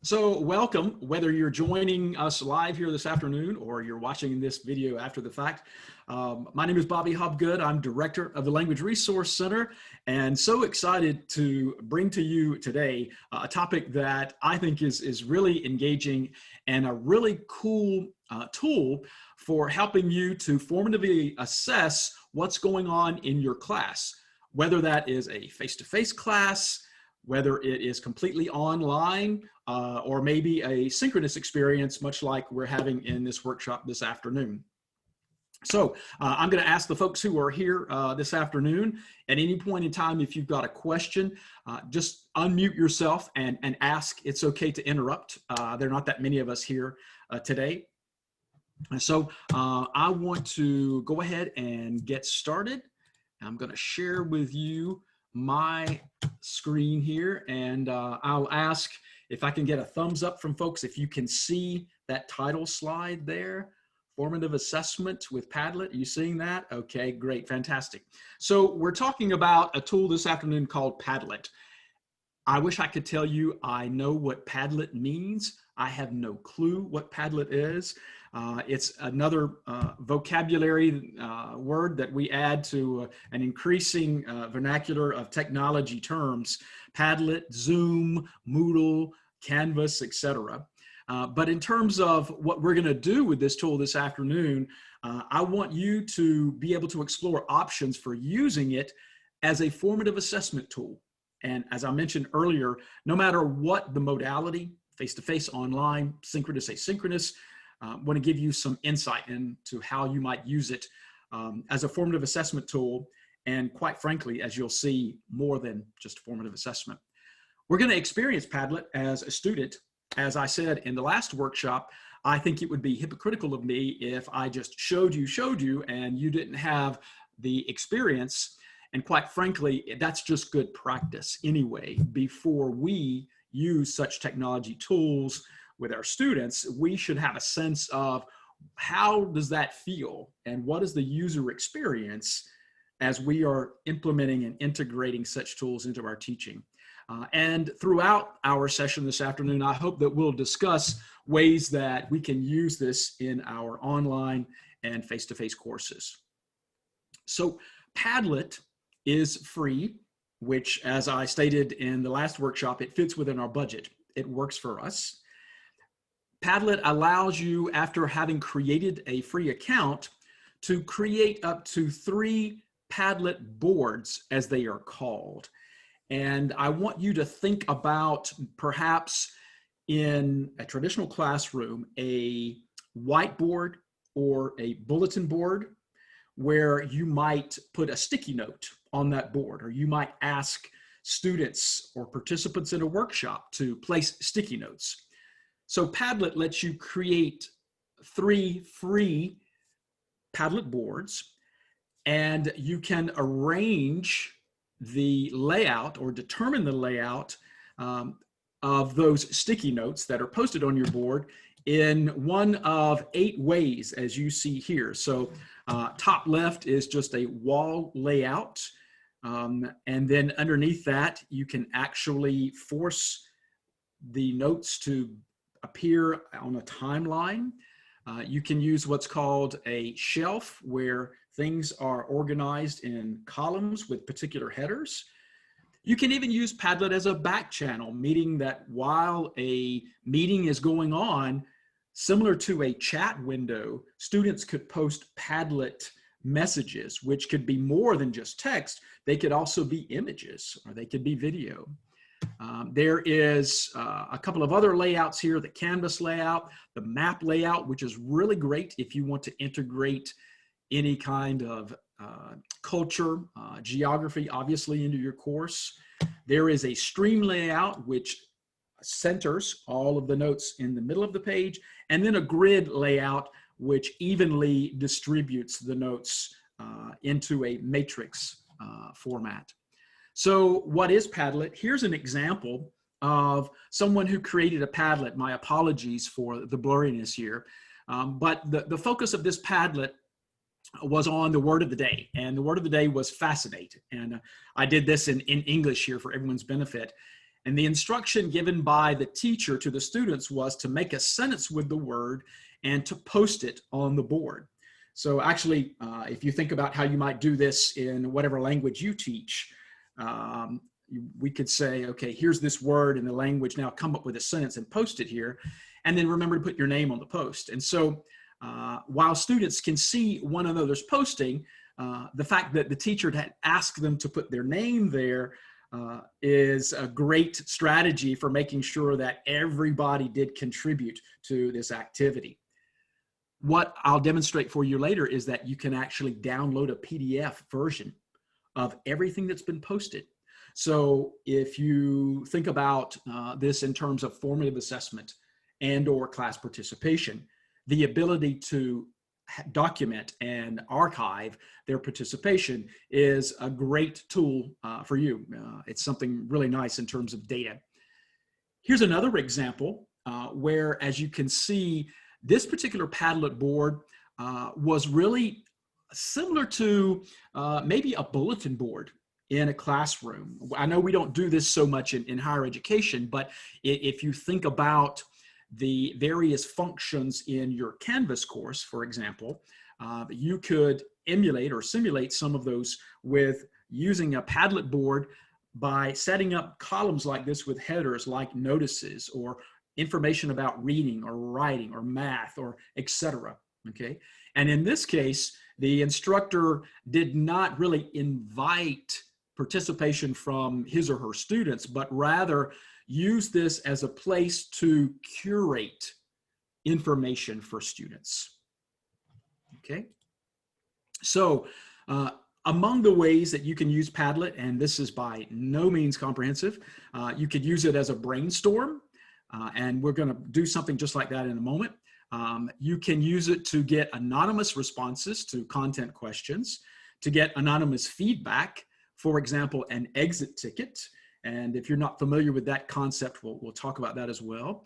So welcome, whether you're joining us live here this afternoon or you're watching this video after the fact. My name is Bobby Hobgood. I'm director of the Language Resource Center, and so excited to bring to you today a topic that I think is really engaging and a really cool tool for helping you to formatively assess what's going on in your class, whether that is a face-to-face class, whether it is completely online, or maybe a synchronous experience, much like we're having in this workshop this afternoon. So I'm going to ask the folks who are here this afternoon, at any point in time, if you've got a question, just unmute yourself and ask. It's okay to interrupt. There are not that many of us here today. And so I want to go ahead and get started. I'm going to share with you my screen here, and I'll ask if I can get a thumbs up from folks if you can see that title slide there, Formative Assessment with Padlet. Are you seeing that? Okay, great, fantastic. So we're talking about a tool this afternoon called Padlet. I wish I could tell you I know what Padlet means. I have no clue what Padlet is. It's another vocabulary word that we add to an increasing vernacular of technology terms: Padlet, Zoom, Moodle, Canvas, etc. But in terms of what we're going to do with this tool this afternoon, I want you to be able to explore options for using it as a formative assessment tool. And as I mentioned earlier, no matter what the modality, face-to-face, online, synchronous, asynchronous, I want to give you some insight into how you might use it as a formative assessment tool, and quite frankly, as you'll see, more than just formative assessment. We're going to experience Padlet as a student. As I said in the last workshop, I think it would be hypocritical of me if I just showed you, and you didn't have the experience. And quite frankly, that's just good practice anyway. Before we use such technology tools with our students, we should have a sense of how does that feel and what is the user experience as we are implementing and integrating such tools into our teaching. And throughout our session this afternoon, I hope that we'll discuss ways that we can use this in our online and face-to-face courses. So Padlet is free, which, as I stated in the last workshop, it fits within our budget. It works for us. Padlet allows you, after having created a free account, to create up to 3 Padlet boards, as they are called. And I want you to think about, perhaps in a traditional classroom, a whiteboard or a bulletin board where you might put a sticky note on that board, or you might ask students or participants in a workshop to place sticky notes. So Padlet lets you create 3 free Padlet boards, and you can arrange the layout or determine the layout of those sticky notes that are posted on your board in one of 8 ways, as you see here. So top left is just a wall layout. And then underneath that, you can actually force the notes to appear on a timeline. You can use what's called a shelf, where things are organized in columns with particular headers. You can even use Padlet as a back channel, meaning that while a meeting is going on, similar to a chat window, students could post Padlet messages, which could be more than just text. They could also be images, or they could be video. There is a couple of other layouts here: the Canvas layout, the map layout, which is really great if you want to integrate any kind of culture, geography, obviously, into your course. There is a stream layout, which centers all of the notes in the middle of the page, and then a grid layout, which evenly distributes the notes into a matrix format. So what is Padlet? Here's an example of someone who created a Padlet. My apologies for the blurriness here. But the focus of this Padlet was on the word of the day, and the word of the day was fascinate. And I did this in English here for everyone's benefit. And the instruction given by the teacher to the students was to make a sentence with the word and to post it on the board. So actually, if you think about how you might do this in whatever language you teach, we could say, okay, here's this word in the language, now come up with a sentence and post it here. And then remember to put your name on the post. And so while students can see one another's posting, the fact that the teacher had asked them to put their name there is a great strategy for making sure that everybody did contribute to this activity. What I'll demonstrate for you later is that you can actually download a PDF version of everything that's been posted. So if you think about this in terms of formative assessment and/or class participation, the ability to document and archive their participation is a great tool for you. It's something really nice in terms of data. Here's another example where, as you can see, this particular Padlet board was really similar to maybe a bulletin board in a classroom. I know we don't do this so much in higher education, but if you think about the various functions in your Canvas course, for example, you could emulate or simulate some of those with using a Padlet board by setting up columns like this with headers like notices or information about reading or writing or math or etc. Okay, and in this case, the instructor did not really invite participation from his or her students, but rather use this as a place to curate information for students. Okay, so among the ways that you can use Padlet, and this is by no means comprehensive, you could use it as a brainstorm, and we're going to do something just like that in a moment. You can use it to get anonymous responses to content questions, to get anonymous feedback, for example, an exit ticket. And if you're not familiar with that concept, we'll talk about that as well.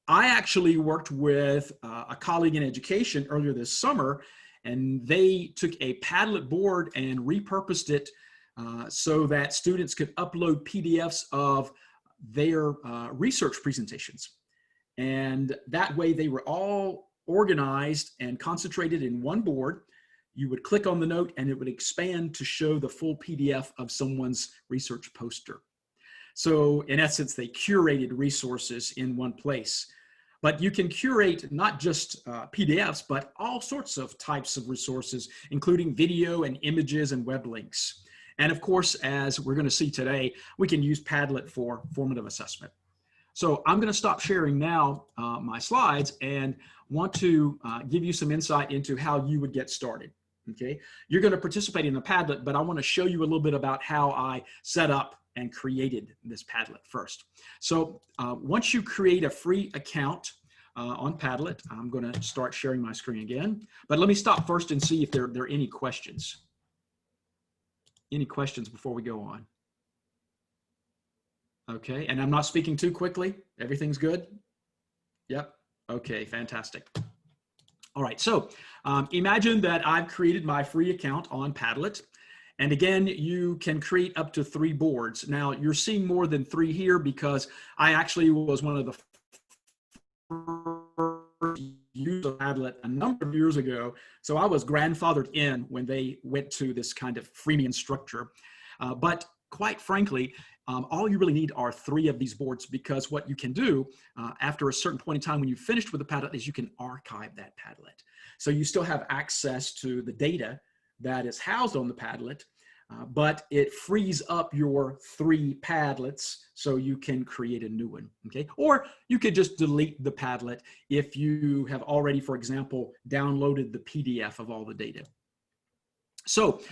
I actually worked with a colleague in education earlier this summer, and they took a Padlet board and repurposed it so that students could upload PDFs of their research presentations. And that way they were all organized and concentrated in one board. You would click on the note and it would expand to show the full PDF of someone's research poster. So in essence, they curated resources in one place. But you can curate not just PDFs, but all sorts of types of resources, including video and images and web links. And of course, as we're going to see today, we can use Padlet for formative assessment. So I'm going to stop sharing now my slides and want to give you some insight into how you would get started. Okay, you're going to participate in the Padlet, but I want to show you a little bit about how I set up and created this Padlet first. So once you create a free account on Padlet, I'm going to start sharing my screen again, but let me stop first and see if there are any questions. Any questions before we go on? Okay, and I'm not speaking too quickly. Everything's good? Yep. Okay, fantastic. All right, so imagine that I've created my free account on Padlet. And again, you can create up to 3 boards. Now, you're seeing more than 3 here because I actually was one of the first users of Padlet a number of years ago. So I was grandfathered in when they went to this kind of freemium structure. But quite frankly, all you really need are 3 of these boards, because what you can do after a certain point in time when you've finished with the Padlet is you can archive that Padlet. So you still have access to the data that is housed on the Padlet, but it frees up your 3 Padlets so you can create a new one, okay? Or you could just delete the Padlet if you have already, for example, downloaded the PDF of all the data. So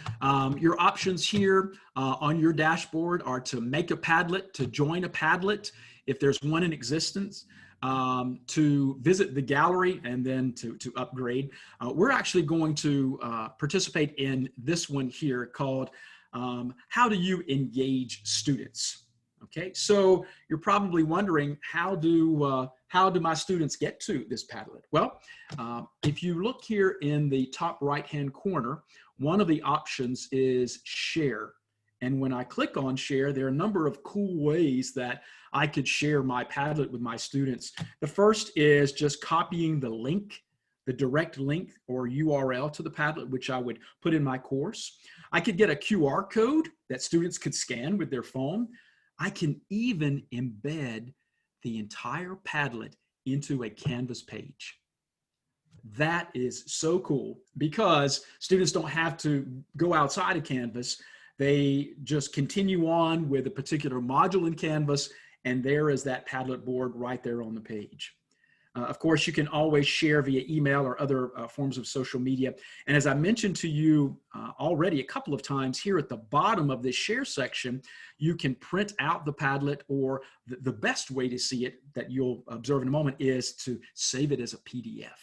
your options here on your dashboard are to make a Padlet, to join a Padlet if there's one in existence, to visit the gallery, and then to upgrade. We're actually going to participate in this one here called How Do You Engage Students? Okay, so you're probably wondering, how do my students get to this Padlet? Well, if you look here in the top right-hand corner, one of the options is share. And when I click on share, there are a number of cool ways that I could share my Padlet with my students. The first is just copying the link, the direct link or URL to the Padlet, which I would put in my course. I could get a QR code that students could scan with their phone. I can even embed the entire Padlet into a Canvas page. That is so cool because students don't have to go outside of Canvas. They just continue on with a particular module in Canvas, and there is that Padlet board right there on the page. Of course, you can always share via email or other forms of social media. And as I mentioned to you already a couple of times, here at the bottom of this share section, you can print out the Padlet, or the best way to see it that you'll observe in a moment is to save it as a PDF.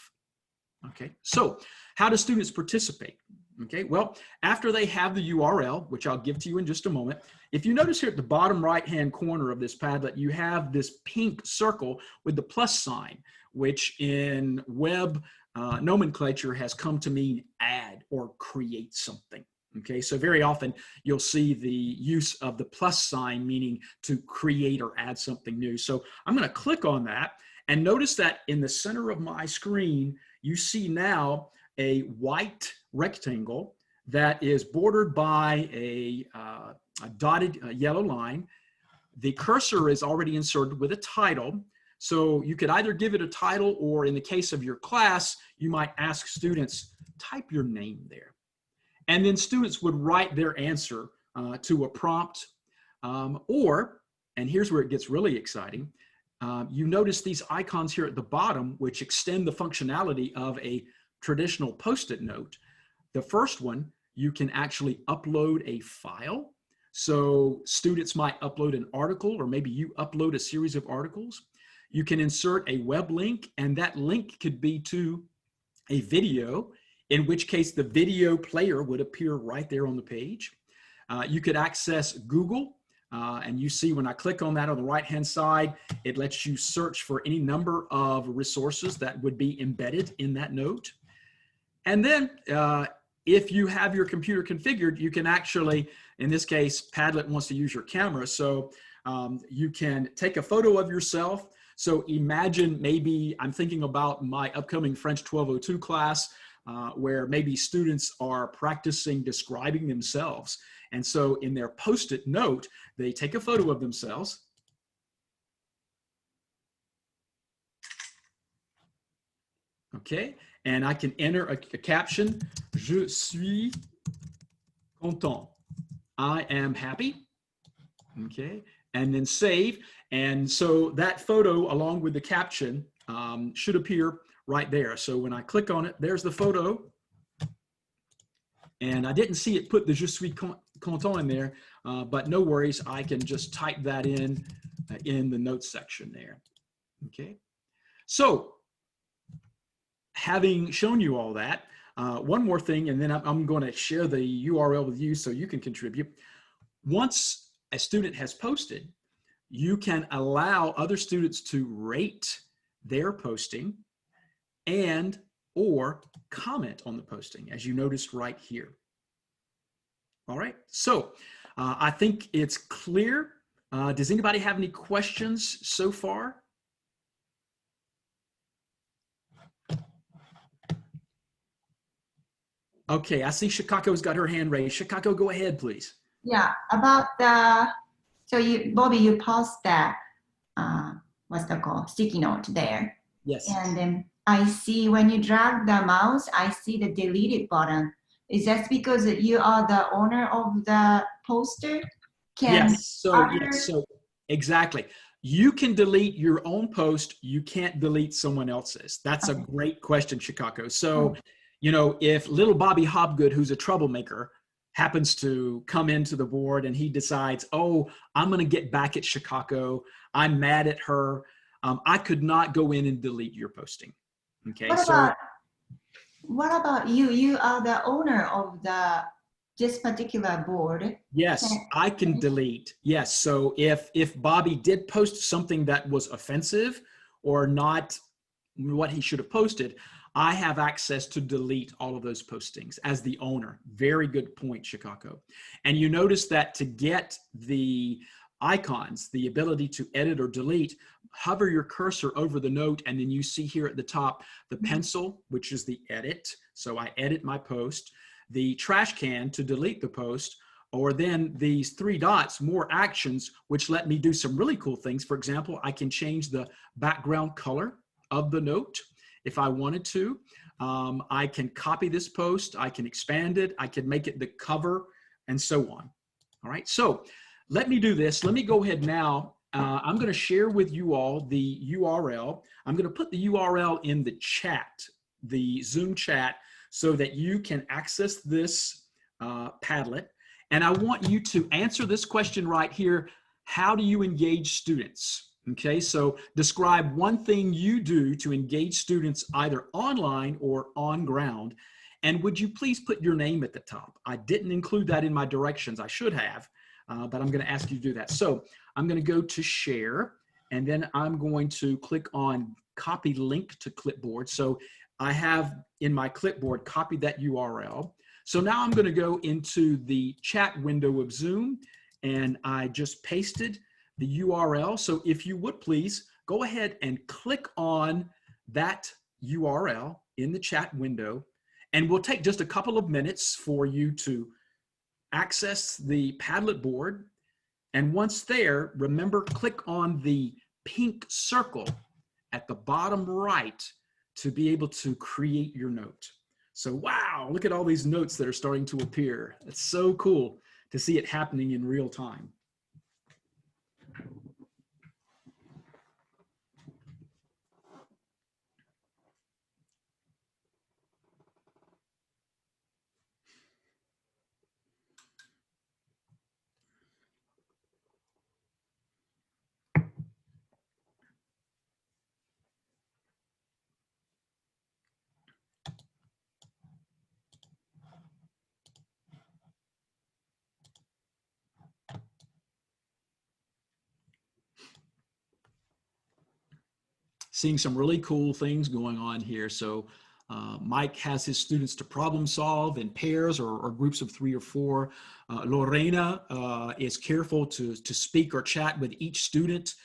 Okay, so how do students participate? Okay, well, after they have the URL, which I'll give to you in just a moment, if you notice here at the bottom right-hand corner of this Padlet, you have this pink circle with the plus sign, which in web nomenclature has come to mean add or create something. Okay, so very often you'll see the use of the plus sign meaning to create or add something new. So I'm going to click on that, and notice that in the center of my screen, you see now a white rectangle that is bordered by a dotted yellow line. The cursor is already inserted with a title. So you could either give it a title, or in the case of your class, you might ask students, type your name there. And then students would write their answer to a prompt, or, and here's where it gets really exciting, you notice these icons here at the bottom, which extend the functionality of a traditional Post-it note. The first one, you can actually upload a file. So students might upload an article, or maybe you upload a series of articles. You can insert a web link, and that link could be to a video, in which case the video player would appear right there on the page. You could access Google, and you see when I click on that on the right-hand side, it lets you search for any number of resources that would be embedded in that note. And then if you have your computer configured, you can actually, in this case, Padlet wants to use your camera, so you can take a photo of yourself. So imagine, maybe I'm thinking about my upcoming French 1202 class, where maybe students are practicing describing themselves. And so in their Post-it note, they take a photo of themselves. Okay, and I can enter a caption, Je suis content. I am happy. Okay, and then save. And so that photo, along with the caption, should appear right there. So when I click on it, there's the photo. And I didn't see it put the Je suis content in there, but no worries. I can just type that in the notes section there. Okay. So having shown you all that, one more thing, and then I'm going to share the URL with you so you can contribute. Once a student has posted, you can allow other students to rate their posting and or comment on the posting, as you noticed right here. All right, so I think it's clear. Does anybody have any questions so far? Okay, I see Shikako's got her hand raised. Shikako, go ahead, please. Yeah, about the, so you, Bobby, you paused that, what's that called, sticky note there. Yes. And then I see when you drag the mouse, I see the deleted button. Is that because you are the owner of the poster? Yes, so exactly. You can delete your own post. You can't delete someone else's. That's okay. A great question, Shikako. So, you know, if little Bobby Hobgood, who's a troublemaker, happens to come into the board and he decides, oh, I'm going to get back at Shikako, I'm mad at her, I could not go in and delete your posting. Okay. What about you? You are the owner of this particular board. Yes, I can delete. Yes. So if Bobby did post something that was offensive or not what he should have posted, I have access to delete all of those postings as the owner. Very good point, Chicago. And you notice that to get the icons, the ability to edit or delete, hover your cursor over the note, and then you see here at the top the pencil, which is the edit. So I edit my post, the trash can to delete the post, or then these three dots, more actions, which let me do some really cool things. For example, I can change the background color of the note if I wanted to. I can copy this post, I can expand it, I can make it the cover, and so on. All right, so let me do this. Let me go ahead now. I'm going to share with you all the URL. I'm going to put the URL in the chat, the Zoom chat, so that you can access this Padlet. And I want you to answer this question right here. How do you engage students? Okay, so describe one thing you do to engage students either online or on ground. And would you please put your name at the top? I didn't include that in my directions. I should have, but I'm going to ask you to do that. So I'm going to go to share, and then I'm going to click on copy link to clipboard. So I have in my clipboard copied that URL. So now I'm going to go into the chat window of Zoom, and I just pasted the URL. So if you would please go ahead and click on that URL in the chat window, and we'll take just a couple of minutes for you to access the Padlet board. And once there, remember, click on the pink circle at the bottom right to be able to create your note. So wow, look at all these notes that are starting to appear. It's so cool to see it happening in real time. Seeing some really cool things going on here. So Mike has his students to problem solve in pairs or groups of 3 or 4. Lorena is careful to speak or chat with each student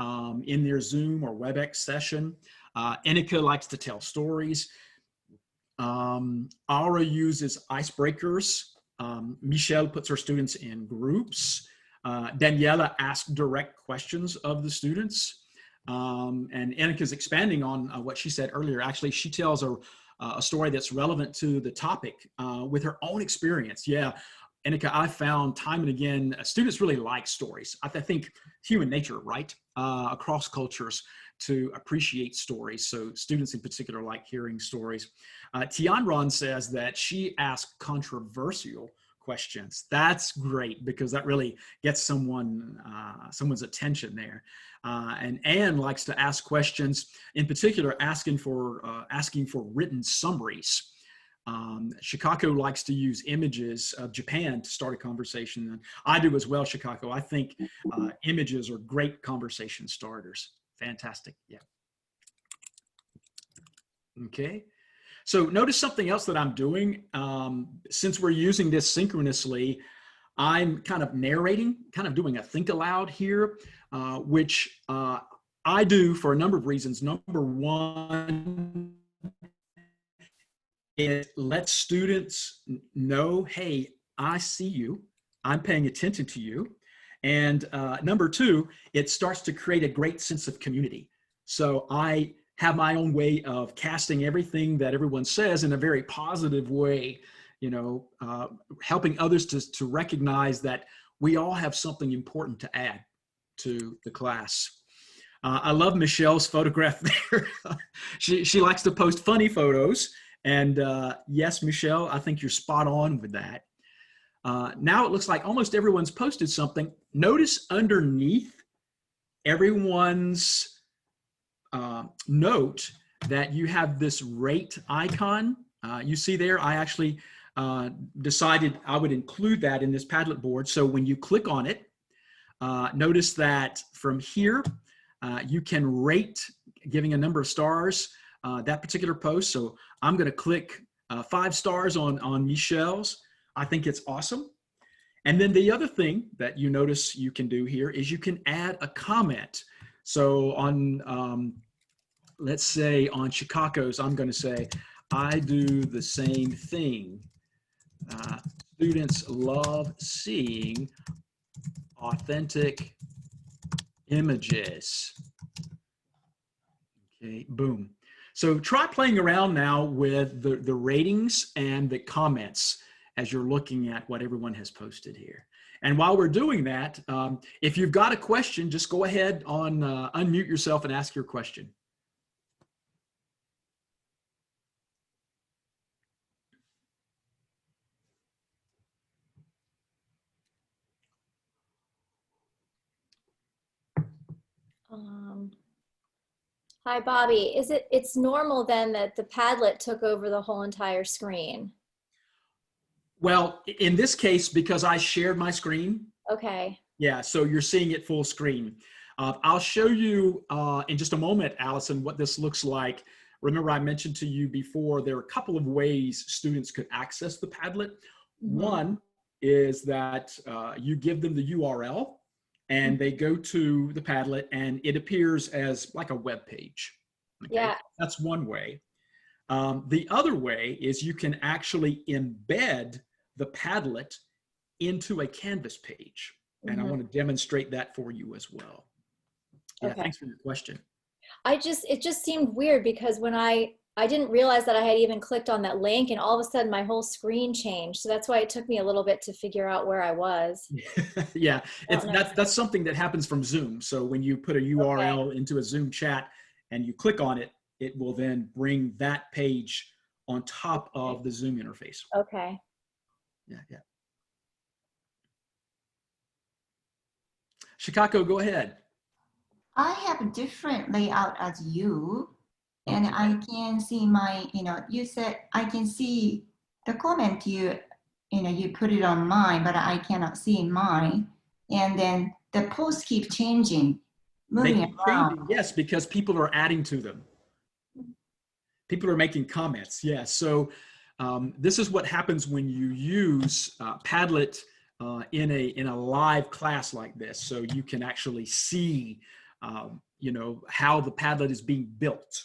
in their Zoom or WebEx session. Enika likes to tell stories. Aura uses icebreakers. Michelle puts her students in groups. Daniela asks direct questions of the students. And Annika's expanding on what she said earlier. Actually, she tells a story that's relevant to the topic with her own experience. Yeah, Annika, I found time and again, students really like stories. I think human nature, right? Across cultures to appreciate stories. So students in particular like hearing stories. Tianron says that she asked controversial questions. That's great because that really gets someone's attention there. And Anne likes to ask questions, in particular, asking for written summaries. Chicago likes to use images of Japan to start a conversation. And I do as well, Chicago. I think images are great conversation starters. Fantastic. Yeah. Okay. So notice something else that I'm doing. Since we're using this synchronously, I'm kind of narrating, kind of doing a think aloud here, which I do for a number of reasons. Number one, it lets students know, hey, I see you, I'm paying attention to you. And number two, it starts to create a great sense of community. So I have my own way of casting everything that everyone says in a very positive way, you know, helping others to recognize that we all have something important to add to the class. I love Michelle's photograph there. She likes to post funny photos. And yes, Michelle, I think you're spot on with that. Now it looks like almost everyone's posted something. Notice underneath everyone's note that you have this rate icon. You see there, I actually decided I would include that in this Padlet board. So when you click on it, notice that from here, you can rate, giving a number of stars, that particular post. So I'm going to click 5 stars on Michelle's. I think it's awesome. And then the other thing that you notice you can do here is you can add a comment. So on, let's say on Chicago's, I'm going to say, I do the same thing. Students love seeing authentic images. Okay, boom. So try playing around now with the ratings and the comments as you're looking at what everyone has posted here. And while we're doing that, if you've got a question, just go ahead on unmute yourself and ask your question. Hi, Bobby. It's normal then that the Padlet took over the whole entire screen? Well, in this case, because I shared my screen. Okay. Yeah, so you're seeing it full screen. I'll show you in just a moment, Allison, what this looks like. Remember, I mentioned to you before, there are a couple of ways students could access the Padlet. Mm-hmm. One is that you give them the URL and they go to the Padlet and it appears as like a web page. Okay? Yeah. That's one way. The other way is you can actually embed the Padlet into a Canvas page. And I want to demonstrate that for you as well. Yeah, okay. Thanks for your question. It just seemed weird because when I didn't realize that I had even clicked on that link and all of a sudden my whole screen changed. So that's why it took me a little bit to figure out where I was. Yeah, that's something that happens from Zoom. So when you put a URL into a Zoom chat and you click on it, it will then bring that page on top of the Zoom interface. Okay. Yeah, yeah. Chicago, go ahead. I have a different layout as you, and I can see my, you said I can see the comment you put it on mine, but I cannot see mine. And then the posts keep changing, moving around. Yes, because people are adding to them. People are making comments. Yes. So this is what happens when you use Padlet in a live class like this. So you can actually see, how the Padlet is being built.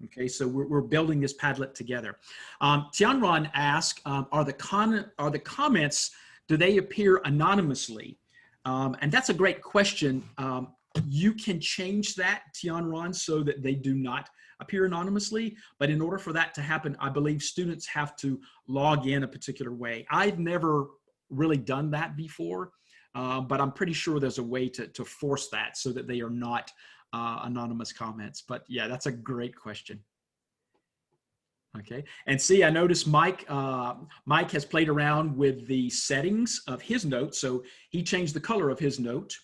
Okay, so we're building this Padlet together. Tianron asked, are the comments, do they appear anonymously? And that's a great question. You can change that, Tianron, so that they do not appear anonymously. But in order for that to happen, I believe students have to log in a particular way. I've never really done that before, but I'm pretty sure there's a way to force that so that they are not anonymous comments. But yeah, that's a great question. Okay, and see, I noticed Mike has played around with the settings of his note. So he changed the color of his note.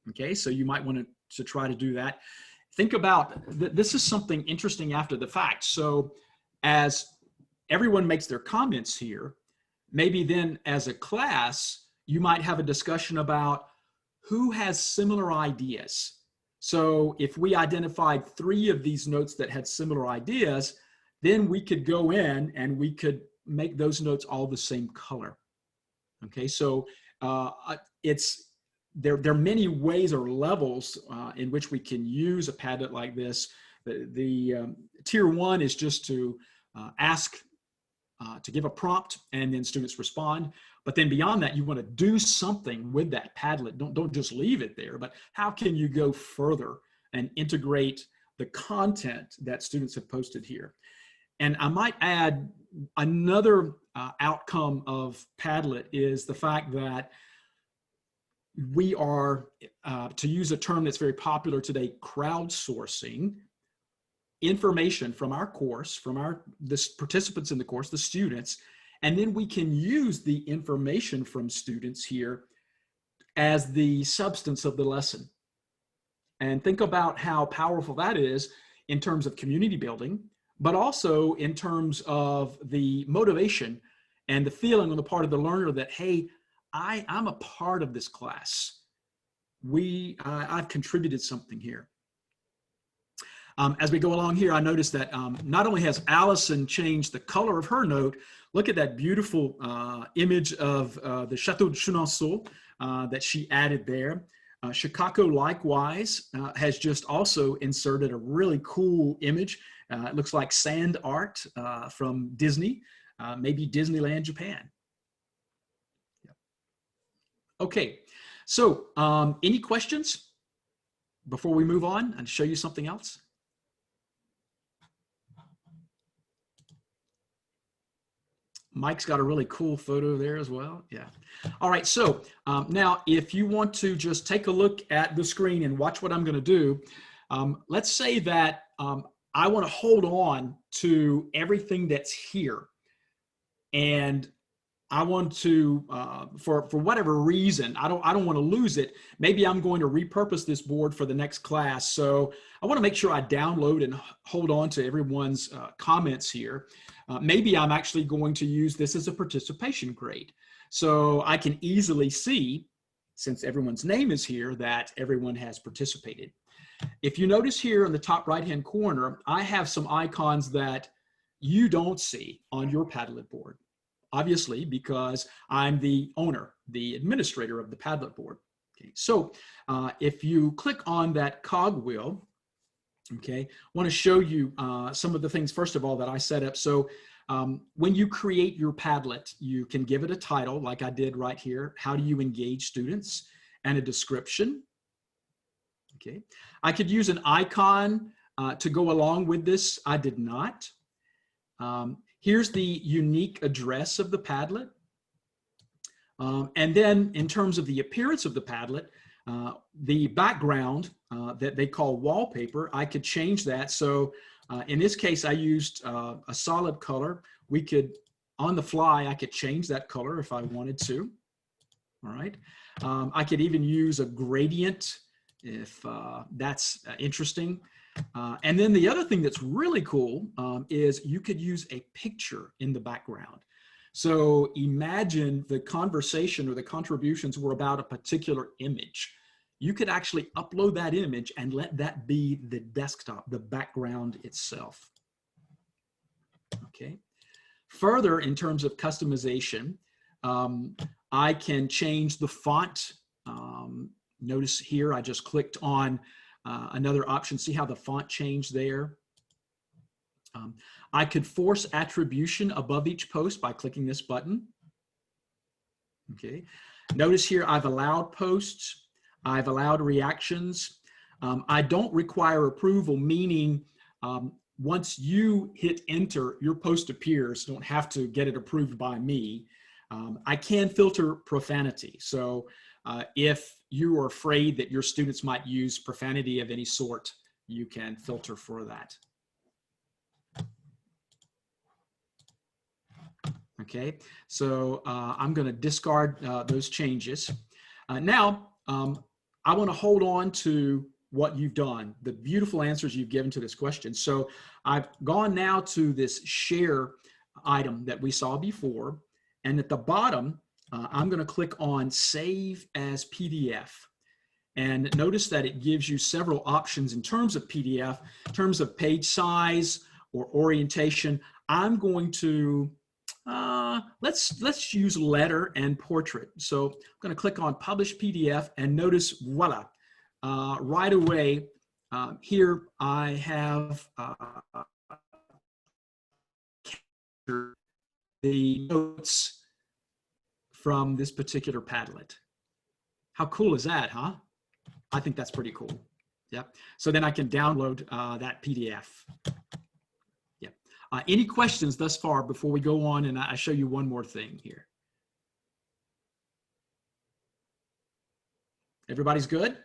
Okay, so you might want to try to do that. Think about, this is something interesting after the fact. So as everyone makes their comments here, maybe then as a class, you might have a discussion about who has similar ideas. So if we identified 3 of these notes that had similar ideas, then we could go in and we could make those notes all the same color. Okay, so there are many ways or levels in which we can use a Padlet like this. The tier 1 is just to ask to give a prompt and then students respond. But then beyond that, you want to do something with that Padlet. Don't just leave it there, but how can you go further and integrate the content that students have posted here? And I might add another outcome of Padlet is the fact that we are, to use a term that's very popular today, crowdsourcing information from our course, from the participants in the course, the students, and then we can use the information from students here as the substance of the lesson. And think about how powerful that is in terms of community building, but also in terms of the motivation and the feeling on the part of the learner that, hey, I'm a part of this class. I've contributed something here. As we go along here, I noticed that not only has Allison changed the color of her note, look at that beautiful image of the Chateau de Chenonceau that she added there. Chicago likewise has just also inserted a really cool image. It looks like sand art from Disney, maybe Disneyland, Japan. Okay, so any questions before we move on and show you something else? Mike's got a really cool photo there as well. Yeah. All right. So now if you want to just take a look at the screen and watch what I'm going to do, let's say that I want to hold on to everything that's here. And I want to, for whatever reason, I don't want to lose it. Maybe I'm going to repurpose this board for the next class. So I want to make sure I download and hold on to everyone's comments here. Maybe I'm actually going to use this as a participation grade. So I can easily see, since everyone's name is here, that everyone has participated. If you notice here in the top right-hand corner, I have some icons that you don't see on your Padlet board. Obviously, because I'm the owner, the administrator of the Padlet board. Okay, so if you click on that cogwheel, okay, I want to show you some of the things, first of all, that I set up. So when you create your Padlet, you can give it a title like I did right here. How do you engage students? And a description. Okay, I could use an icon to go along with this. I did not. Here's the unique address of the Padlet. And then in terms of the appearance of the Padlet, the background that they call wallpaper, I could change that. So in this case, I used a solid color. We could, on the fly, I could change that color if I wanted to. All right. I could even use a gradient if that's interesting. And then the other thing that's really cool is you could use a picture in the background. So imagine the conversation or the contributions were about a particular image. You could actually upload that image and let that be the desktop, the background itself. Okay. Further, in terms of customization, I can change the font. Notice here, I just clicked on another option. See how the font changed there? I could force attribution above each post by clicking this button. Okay. Notice here, I've allowed posts. I've allowed reactions. I don't require approval, meaning once you hit enter, your post appears. Don't have to get it approved by me. I can filter profanity. So if you are afraid that your students might use profanity of any sort, you can filter for that. Okay, so I'm going to discard those changes. Now, I want to hold on to what you've done, the beautiful answers you've given to this question. So I've gone now to this share item that we saw before, and at the bottom, I'm going to click on Save as PDF. And notice that it gives you several options in terms of PDF, in terms of page size or orientation. I'm going to, let's use letter and portrait. So I'm going to click on Publish PDF and notice, voila, right away, here I have the notes from this particular Padlet. How cool is that, huh? I think that's pretty cool. Yep. So then I can download that PDF. Yep. Any questions thus far before we go on and I show you one more thing here? Everybody's good?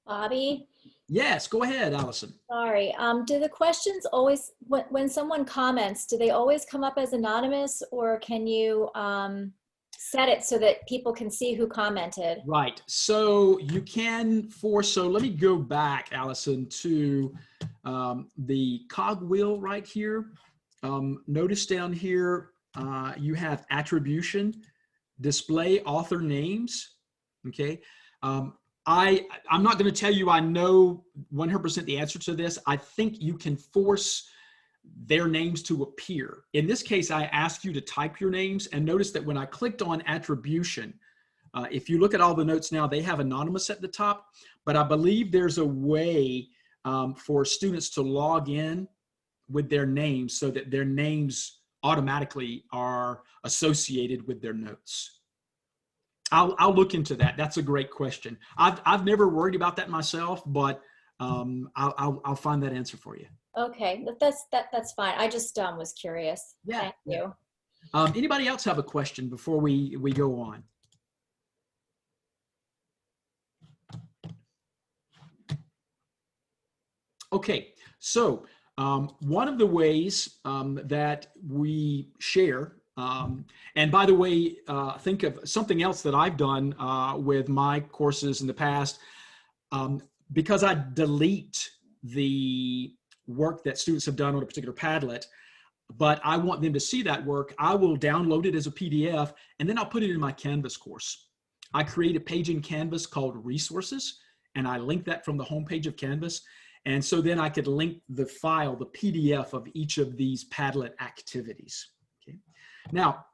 Bobby? Yes, go ahead, Allison. Sorry. Do the questions always, when someone comments, do they always come up as anonymous, or can you set it so that people can see who commented? Right. So you can so let me go back, Allison, to the cogwheel right here. Notice down here, you have attribution, display author names. Okay. I'm not going to tell you I know 100% the answer to this. I think you can force their names to appear. In this case, I asked you to type your names, and notice that when I clicked on attribution, if you look at all the notes now, they have anonymous at the top, but I believe there's a way for students to log in with their names so that their names automatically are associated with their notes. I'll look into that. That's a great question. I've never worried about that myself, but I'll find that answer for you. Okay, that's fine. I just was curious. Yeah. Thank you. Anybody else have a question before we go on? Okay, so one of the ways that we share, and by the way, think of something else that I've done with my courses in the past, because I delete the work that students have done on a particular Padlet, but I want them to see that work, I will download it as a PDF, and then I'll put it in my Canvas course. I create a page in Canvas called Resources, and I link that from the homepage of Canvas. And so then I could link the file, the PDF of each of these Padlet activities. Okay. Now,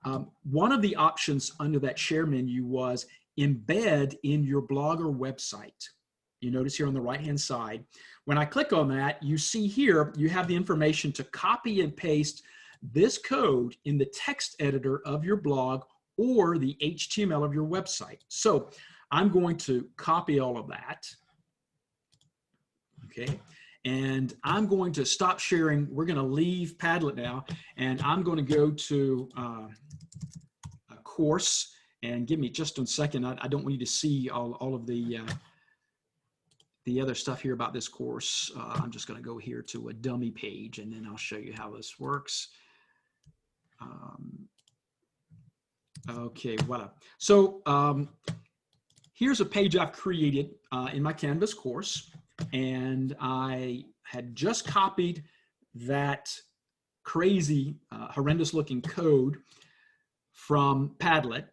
one of the options under that share menu was embed in your blog or website. You notice here on the right-hand side, when I click on that, you see here, you have the information to copy and paste this code in the text editor of your blog or the HTML of your website. So I'm going to copy all of that. Okay, and I'm going to stop sharing. We're going to leave Padlet now, and I'm going to go to a course. And give me just a second. I don't want you to see all of the other stuff here about this course. I'm just going to go here to a dummy page, and then I'll show you how this works. Okay, voila. So here's a page I've created in my Canvas course. And I had just copied that crazy, horrendous looking code from Padlet.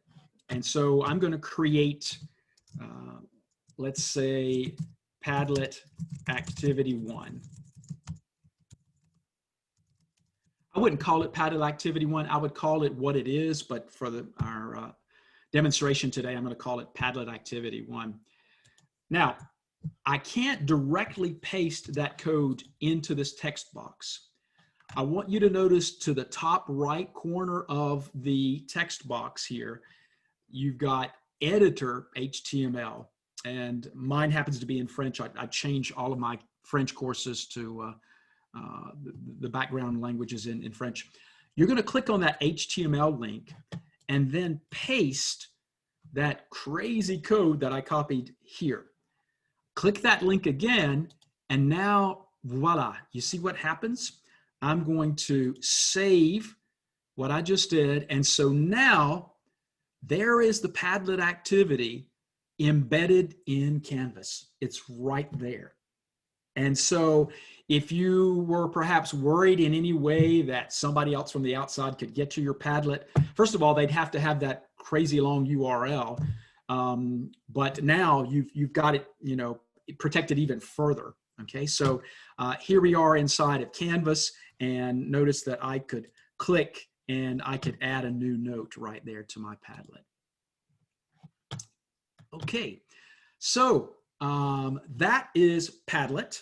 And so I'm going to create, let's say, Padlet Activity 1. I wouldn't call it Padlet Activity 1. I would call it what it is, but for our demonstration today, I'm going to call it Padlet Activity 1. Now, I can't directly paste that code into this text box. I want you to notice to the top right corner of the text box here, you've got editor HTML, and mine happens to be in French. I change all of my French courses to the background languages in French. You're going to click on that HTML link and then paste that crazy code that I copied here. Click that link again, and now, voila, you see what happens? I'm going to save what I just did, and so now there is the Padlet activity embedded in Canvas. It's right there. And so if you were perhaps worried in any way that somebody else from the outside could get to your Padlet, first of all, they'd have to have that crazy long URL. But now you've got it, you know, protected even further. Okay, so here we are inside of Canvas, and notice that I could click and I could add a new note right there to my Padlet. Okay, so that is Padlet,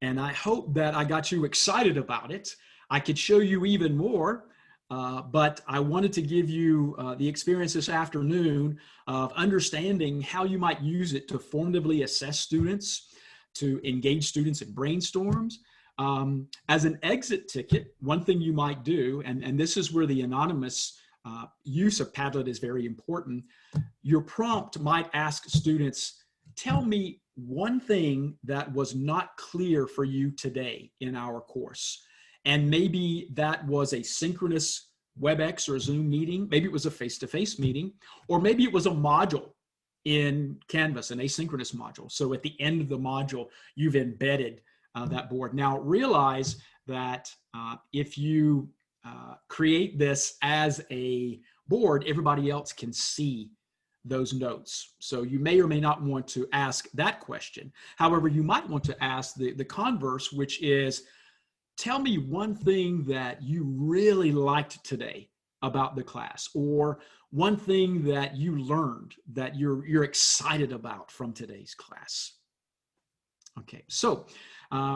and I hope that I got you excited about it. I could show you even more, but I wanted to give you the experience this afternoon of understanding how you might use it to formatively assess students, to engage students in brainstorms. As an exit ticket, one thing you might do, and this is where the anonymous use of Padlet is very important, your prompt might ask students, tell me one thing that was not clear for you today in our course. And maybe that was a synchronous WebEx or Zoom meeting. Maybe it was a face-to-face meeting, or maybe it was a module in Canvas, an asynchronous module. So at the end of the module, you've embedded that board. Now realize that if you create this as a board, everybody else can see those notes. So you may or may not want to ask that question. However, you might want to ask the converse, which is, tell me one thing that you really liked today about the class, or one thing that you learned that you're excited about from today's class. Okay, so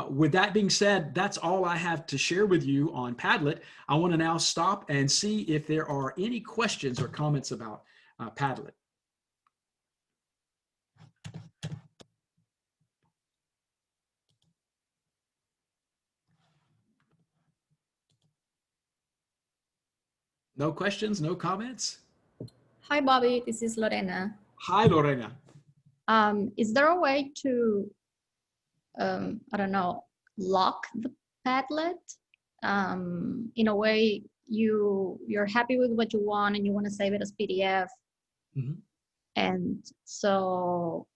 with that being said, that's all I have to share with you on Padlet. I want to now stop and see if there are any questions or comments about Padlet. No questions, no comments? Hi, Bobby. This is Lorena. Hi, Lorena. Is there a way to, I don't know, lock the Padlet? In a way, you're happy with what you want and you want to save it as PDF. Mm-hmm. And so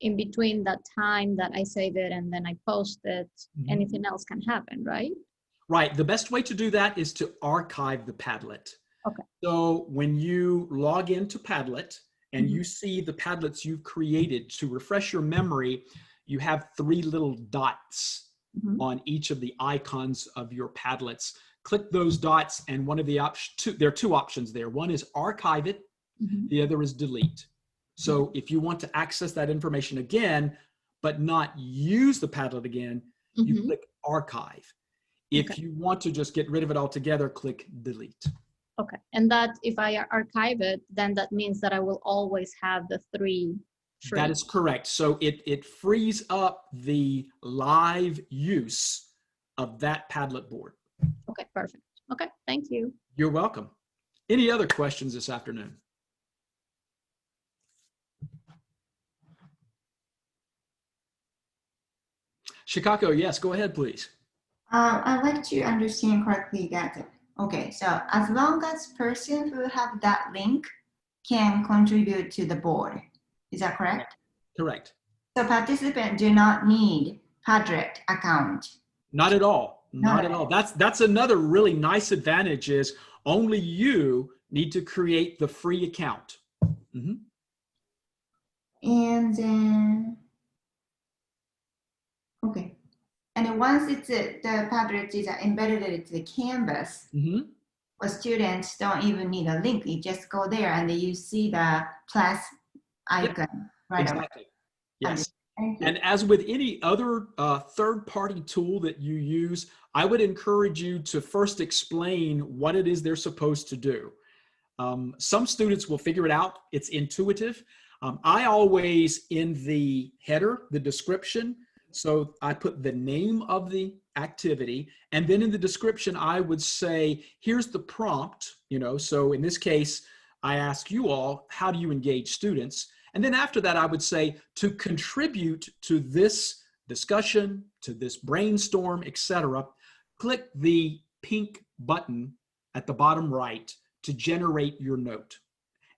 in between that time that I save it and then I post it, Mm-hmm. anything else can happen, right? Right. The best way to do that is to archive the Padlet. Okay. So when you log into Padlet and Mm-hmm. you see the Padlets you've created, to refresh your memory, you have 3 little dots Mm-hmm. on each of the icons of your Padlets. Click those dots, and one of the there are 2 options there. One is archive it, Mm-hmm. the other is delete. So if you want to access that information again, but not use the Padlet again, you Mm-hmm. click archive. If Okay. you want to just get rid of it altogether, click delete. Okay. And that if I archive it, then that means that I will always have the 3 free. That is correct. So it frees up the live use of that Padlet board. Okay, perfect. Okay, thank you. You're welcome. Any other questions this afternoon? Chicago, yes, go ahead, please. I'd like to understand correctly that, okay, so as long as person who have that link can contribute to the board, is that correct? Correct. So participants do not need Padlet account. Not at all. Not at all. That's another really nice advantage, is only you need to create the free account. Mm-hmm. And then, okay. And once it's the Padlet is embedded into the Canvas, Mm-hmm. well, students don't even need a link. You just go there and you see the plus icon right away. Exactly. Yes. Thank you. And as with any other third-party tool that you use, I would encourage you to first explain what it is they're supposed to do. Some students will figure it out. It's intuitive. I always, in the header, the description, so I put the name of the activity, and then in the description, I would say, here's the prompt, so in this case, I ask you all, how do you engage students? And then after that, I would say, to contribute to this discussion, to this brainstorm, etc., click the pink button at the bottom right to generate your note.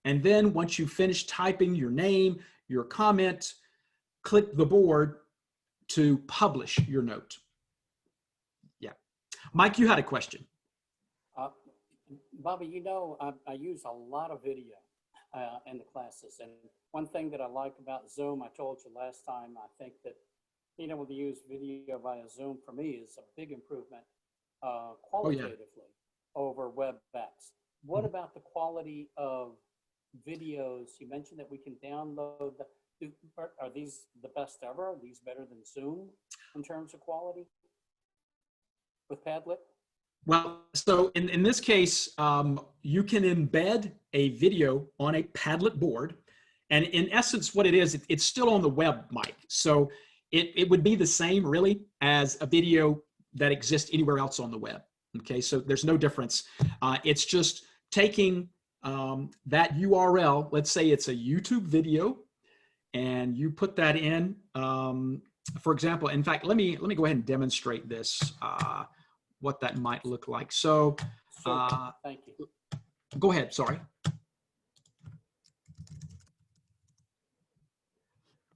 And then once you finish typing your name, your comment, click the board to publish your note. Yeah. Mike, you had a question. Bobby, I use a lot of video in the classes. And one thing that I like about Zoom, I told you last time, I think that being able to use video via Zoom for me is a big improvement qualitatively over WebEx. What about the quality of videos? You mentioned that we can download. Are these the best ever? Are these better than Zoom in terms of quality with Padlet? Well, so in this case, you can embed a video on a Padlet board. And in essence, what it is, it's still on the web, Mike. So it would be the same, really, as a video that exists anywhere else on the web. Okay, so there's no difference. It's just taking that URL, let's say it's a YouTube video, and you put that in. For example, in fact, let me go ahead and demonstrate this, what that might look like. So Thank you. Go ahead, sorry.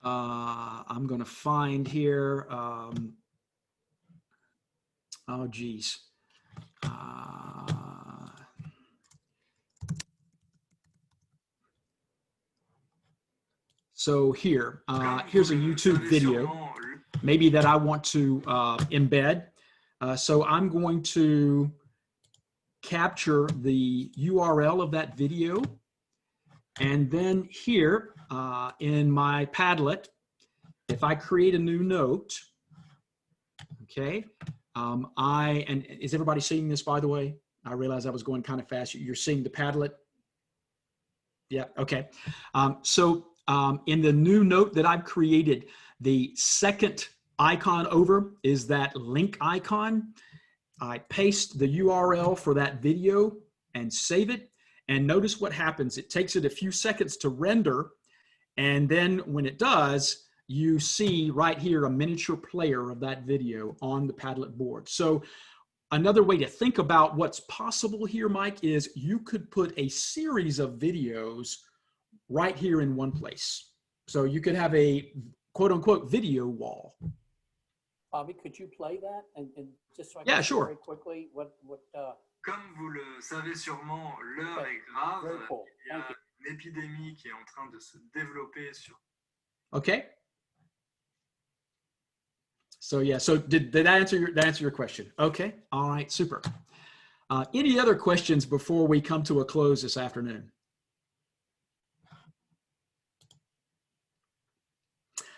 I'm going to find here. Oh, geez. So here, here's a YouTube video, maybe that I want to embed. So I'm going to capture the URL of that video. And then here in my Padlet, if I create a new note, okay, and is everybody seeing this, by the way? I realized I was going kind of fast. You're seeing the Padlet? Yeah, okay. In the new note that I've created, the second icon over is that link icon. I paste the URL for that video and save it. And notice what happens. It takes it a few seconds to render. And then when it does, you see right here a miniature player of that video on the Padlet board. So another way to think about what's possible here, Mike, is you could put a series of videos right here in one place. So you could have a quote unquote video wall. Bobby, could you play that? And just so I Yeah, can sure. very quickly, what Comme vous le savez sûrement, l'heure est grave. very cool. Il y a Thank you. une épidémie qui est en train de se développer sur. Okay. So yeah, so did that answer your question? Okay, all right, super. Any other questions before we come to a close this afternoon?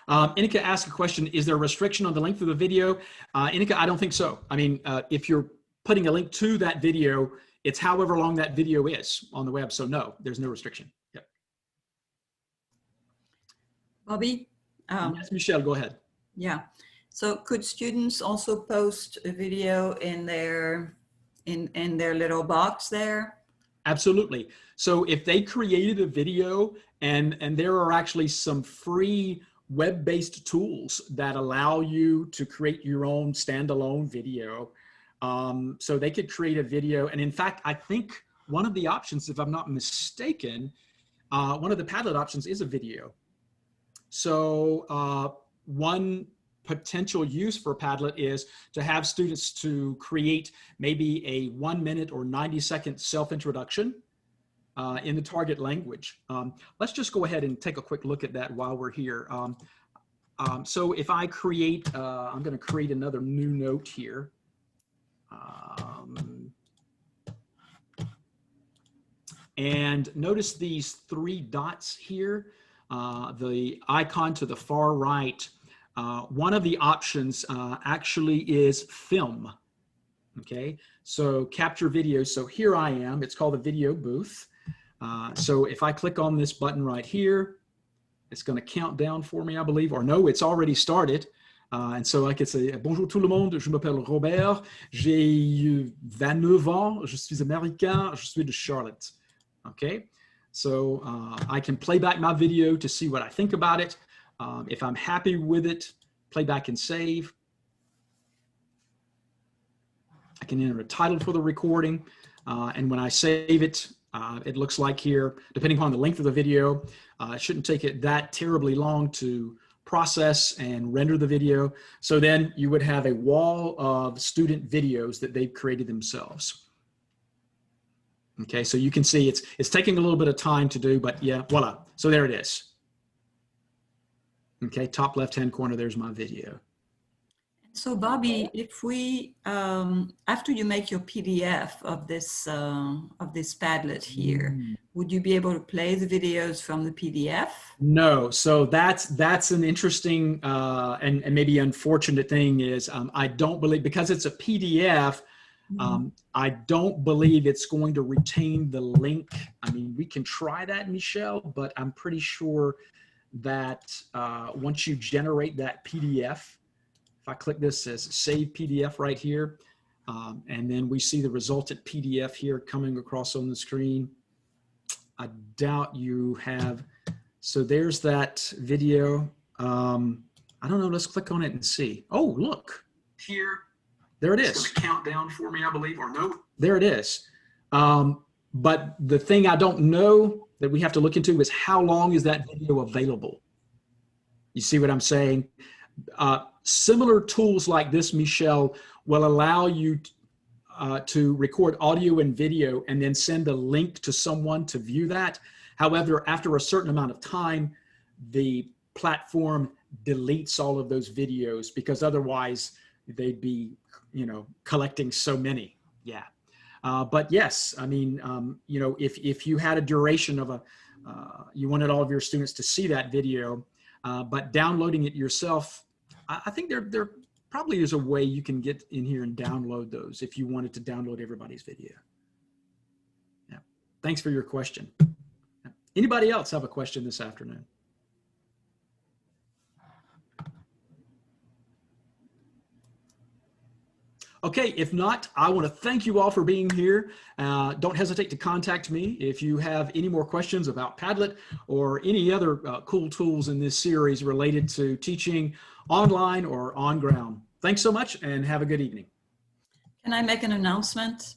Inika asked a question, is there a restriction on the length of the video? Inika, I don't think so. I mean, if you're putting a link to that video, it's however long that video is on the web. So no, there's no restriction. Yep. Bobby? Yes, Michelle, go ahead. Yeah. So could students also post a video in their little box there? Absolutely. So if they created a video, and there are actually some free web-based tools that allow you to create your own standalone video. So they could create a video. And in fact, I think one of the options, if I'm not mistaken, one of the Padlet options is a video. So one potential use for Padlet is to have students to create maybe a 1 minute or 90-second self-introduction in the target language. Let's just go ahead and take a quick look at that while we're here. So if I create, I'm going to create another new note here. And notice these three dots here, the icon to the far right. One of the options actually is film. Okay, so capture video. So here I am, it's called a video booth. So if I click on this button right here, it's going to count down for me, I believe, or no, it's already started. And so I could say, bonjour tout le monde, je m'appelle Robert, j'ai 29 ans, je suis américain, je suis de Charlotte. Okay, so I can play back my video to see what I think about it. If I'm happy with it, play back and save. I can enter a title for the recording. And when I save it, it looks like here, depending upon the length of the video, it shouldn't take it that terribly long to process and render the video. So then you would have a wall of student videos that they've created themselves. Okay, so you can see it's taking a little bit of time to do, but yeah, voila. So there it is. Okay, top left-hand corner, there's my video. So Bobby, if we, after you make your PDF of this Padlet here, would you be able to play the videos from the PDF? No, so that's an interesting and maybe unfortunate thing is I don't believe, because it's a PDF, I don't believe it's going to retain the link. I mean, we can try that, Michelle, but I'm pretty sure that once you generate that PDF, if I click this, it says save PDF right here, and then we see the resultant PDF here coming across on the screen. I doubt you have, so there's that video. I don't know, let's click on it and see. Oh, look, here, there it is. Count down for me, I believe, or no? There it is. But the thing I don't know that we have to look into is how long is that video available? You see what I'm saying? Similar tools like this, Michelle, will allow you to record audio and video and then send a link to someone to view that. However, after a certain amount of time, the platform deletes all of those videos, because otherwise they'd be, you know, collecting so many. Yeah. But yes, I mean, you know, if you had a duration of a, you wanted all of your students to see that video, but downloading it yourself, I think there probably is a way you can get in here and download those if you wanted to download everybody's video. Yeah. Thanks for your question. Anybody else have a question this afternoon? Okay, if not, I want to thank you all for being here. Don't hesitate to contact me if you have any more questions about Padlet or any other cool tools in this series related to teaching online or on ground. Thanks so much and have a good evening. Can I make an announcement?